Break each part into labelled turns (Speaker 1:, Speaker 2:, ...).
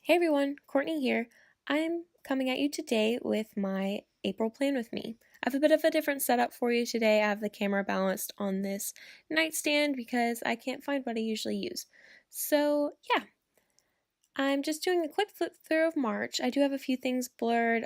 Speaker 1: Hey everyone, Courtney here. I'm coming at you today with my April plan with me. I have a bit of a different setup for you today. I have the camera balanced on this nightstand because I can't find what I usually use. So yeah, I'm just doing a quick flip through of March. I do have a few things blurred.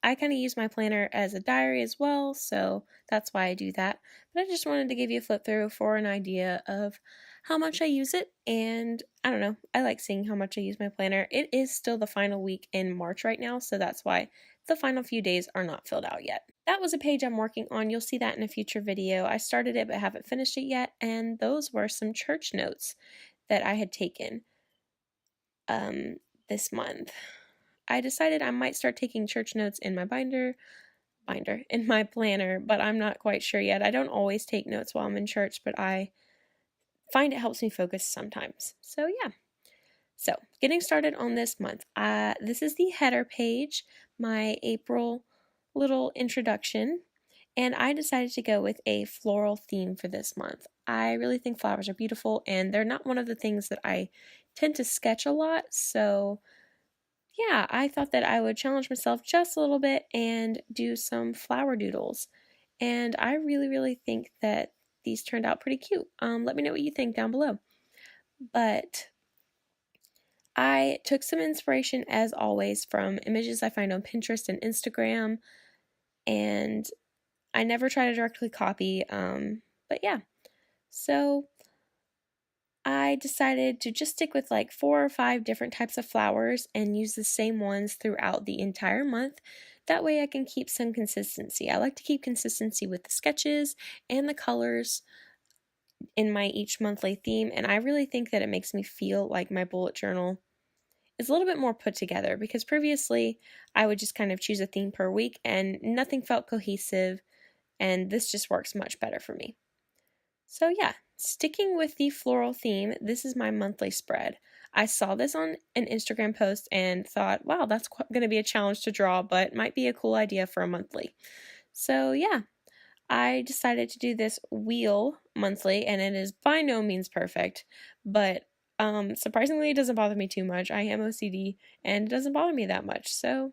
Speaker 1: I kind of use my planner as a diary as well, so that's why I do that. But I just wanted to give you a flip through for an idea of how much I use it, and I don't know, I like seeing how much I use my planner. It is still the final week in March right now, so that's why the final few days are not filled out yet. That was a page I'm working on. You'll see that in a future video. I started it but haven't finished it yet, and those were some church notes that I had taken this month. I decided I might start taking church notes in my in my planner, but I'm not quite sure yet. I don't always take notes while I'm in church, but I find it helps me focus sometimes. So yeah. So getting started on this month. This is the header page, my April little introduction, and I decided to go with a floral theme for this month. I really think flowers are beautiful, and they're not one of the things that I tend to sketch a lot, so yeah, I thought that I would challenge myself just a little bit and do some flower doodles. And I really think that these turned out pretty cute. Let me know what you think down below. But I took some inspiration, as always, from images I find on Pinterest and Instagram, and I never try to directly copy. But yeah, so I decided to just stick with like 4 or 5 different types of flowers and use the same ones throughout the entire month. That way I can keep some consistency. I like to keep consistency with the sketches and the colors in my each monthly theme, and I really think that it makes me feel like my bullet journal is a little bit more put together, because previously I would just kind of choose a theme per week and nothing felt cohesive, and this just works much better for me. So yeah, sticking with the floral theme, this is my monthly spread. I saw this on an Instagram post and thought, wow, that's going to be a challenge to draw, but might be a cool idea for a monthly. So yeah, I decided to do this wheel monthly, and it is by no means perfect, but surprisingly, it doesn't bother me too much. I am OCD, and it doesn't bother me that much, so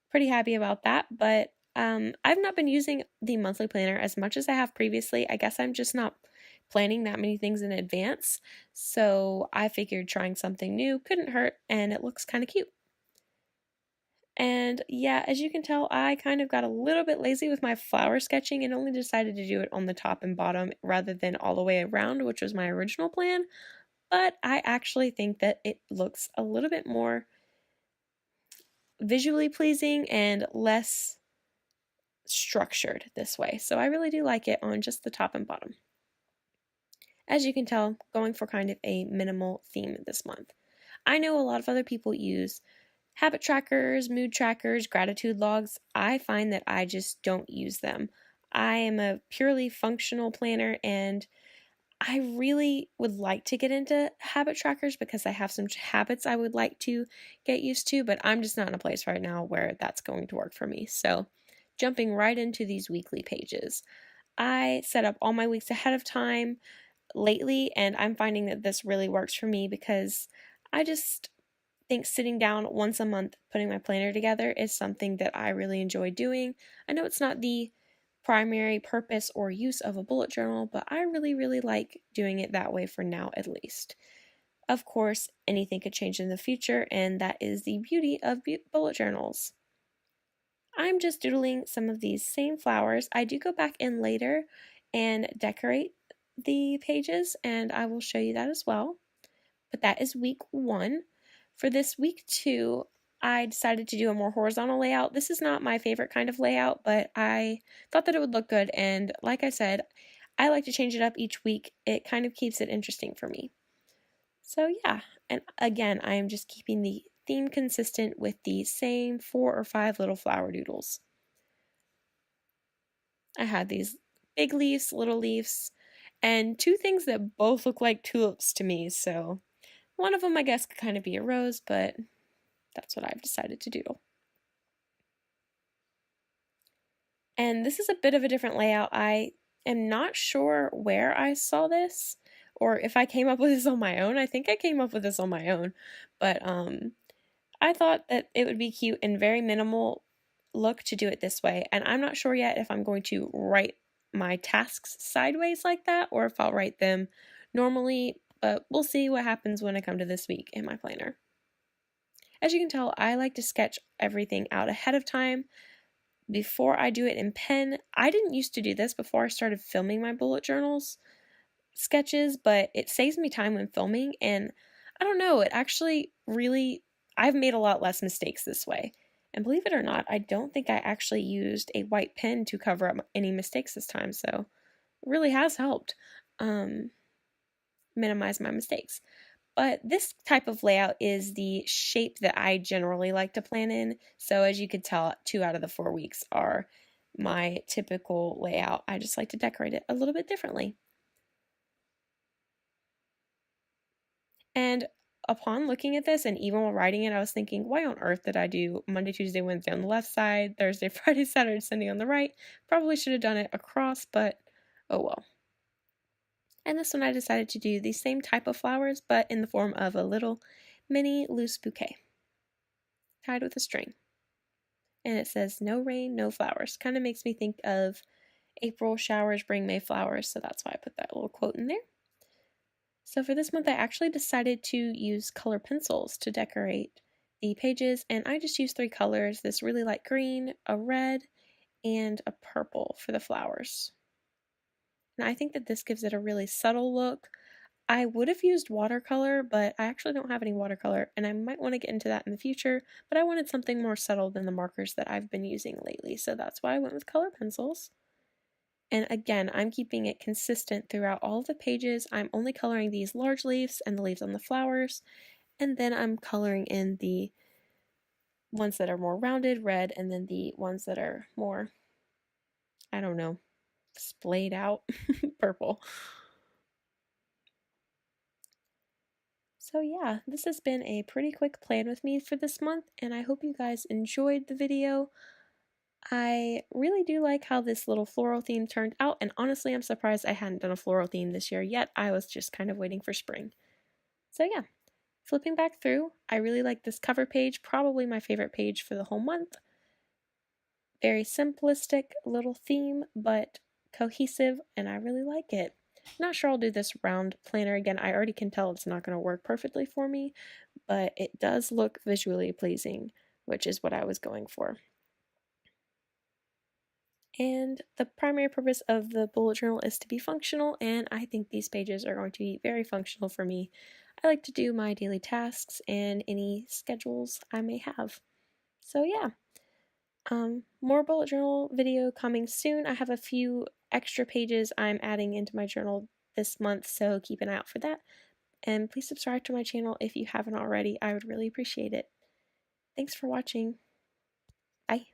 Speaker 1: pretty happy about that. But I've not been using the monthly planner as much as I have previously. I guess I'm just not planning that many things in advance, so I figured trying something new couldn't hurt, and it looks kind of cute. And yeah, as you can tell, I kind of got a little bit lazy with my flower sketching and only decided to do it on the top and bottom rather than all the way around, which was my original plan. But I actually think that it looks a little bit more visually pleasing and less structured this way. So I really do like it on just the top and bottom. As you can tell, going for kind of a minimal theme this month. I know a lot of other people use habit trackers, mood trackers, gratitude logs. I find that I just don't use them. I am a purely functional planner, and I really would like to get into habit trackers because I have some habits I would like to get used to, but I'm just not in a place right now where that's going to work for me. So jumping right into these weekly pages. I set up all my weeks ahead of time lately, and I'm finding that this really works for me because I just think sitting down once a month putting my planner together is something that I really enjoy doing. I know it's not the primary purpose or use of a bullet journal, but I really like doing it that way for now at least. Of course, anything could change in the future, and that is the beauty of bullet journals. I'm just doodling some of these same flowers. I do go back in later and decorate the pages, and I will show you that as well. But that is week 1. For this week 2, I decided to do a more horizontal layout. This is not my favorite kind of layout, but I thought that it would look good, and like I said, I like to change it up each week. It kind of keeps it interesting for me. So yeah, and again, I am just keeping the theme consistent with the same 4 or 5 little flower doodles. I had these big leaves, little leaves, and 2 things that both look like tulips to me, so one of them I guess could kind of be a rose, but that's what I've decided to doodle. And this is a bit of a different layout. I am not sure where I saw this or if I came up with this on my own. I think I came up with this on my own, but I thought that it would be cute and very minimal look to do it this way, and I'm not sure yet if I'm going to write my tasks sideways like that or if I'll write them normally, but we'll see what happens when I come to this week in my planner. As you can tell, I like to sketch everything out ahead of time before I do it in pen. I didn't used to do this before I started filming my bullet journals sketches, but it saves me time when filming, and I don't know, it actually really, I've made a lot less mistakes this way. And believe it or not, I don't think I actually used a white pen to cover up any mistakes this time, so it really has helped minimize my mistakes. But this type of layout is the shape that I generally like to plan in. So as you could tell, 2 out of the 4 weeks are my typical layout. I just like to decorate it a little bit differently. And upon looking at this, and even while writing it, I was thinking, why on earth did I do Monday, Tuesday, Wednesday on the left side, Thursday, Friday, Saturday, Sunday on the right? Probably should have done it across, but oh well. And this one I decided to do the same type of flowers, but in the form of a little mini loose bouquet tied with a string. And it says, no rain, no flowers. Kind of makes me think of April showers bring May flowers, so that's why I put that little quote in there. So for this month, I actually decided to use color pencils to decorate the pages, and I just used 3 colors, this really light green, a red, and a purple for the flowers. And I think that this gives it a really subtle look. I would have used watercolor, but I actually don't have any watercolor, and I might want to get into that in the future, but I wanted something more subtle than the markers that I've been using lately, so that's why I went with color pencils. And again, I'm keeping it consistent throughout all of the pages. I'm only coloring these large leaves and the leaves on the flowers, and then I'm coloring in the ones that are more rounded, red, and then the ones that are more, I don't know, splayed out, purple. So yeah, this has been a pretty quick plan with me for this month, and I hope you guys enjoyed the video. I really do like how this little floral theme turned out, and honestly, I'm surprised I hadn't done a floral theme this year yet. I was just kind of waiting for spring. So yeah, flipping back through, I really like this cover page, probably my favorite page for the whole month. Very simplistic little theme, but cohesive, and I really like it. Not sure I'll do this round planner again. I already can tell it's not going to work perfectly for me, but it does look visually pleasing, which is what I was going for. And the primary purpose of the bullet journal is to be functional, and I think these pages are going to be very functional for me. I like to do my daily tasks and any schedules I may have. So yeah, more bullet journal video coming soon. I have a few extra pages I'm adding into my journal this month, so keep an eye out for that. And please subscribe to my channel if you haven't already. I would really appreciate it. Thanks for watching. Bye.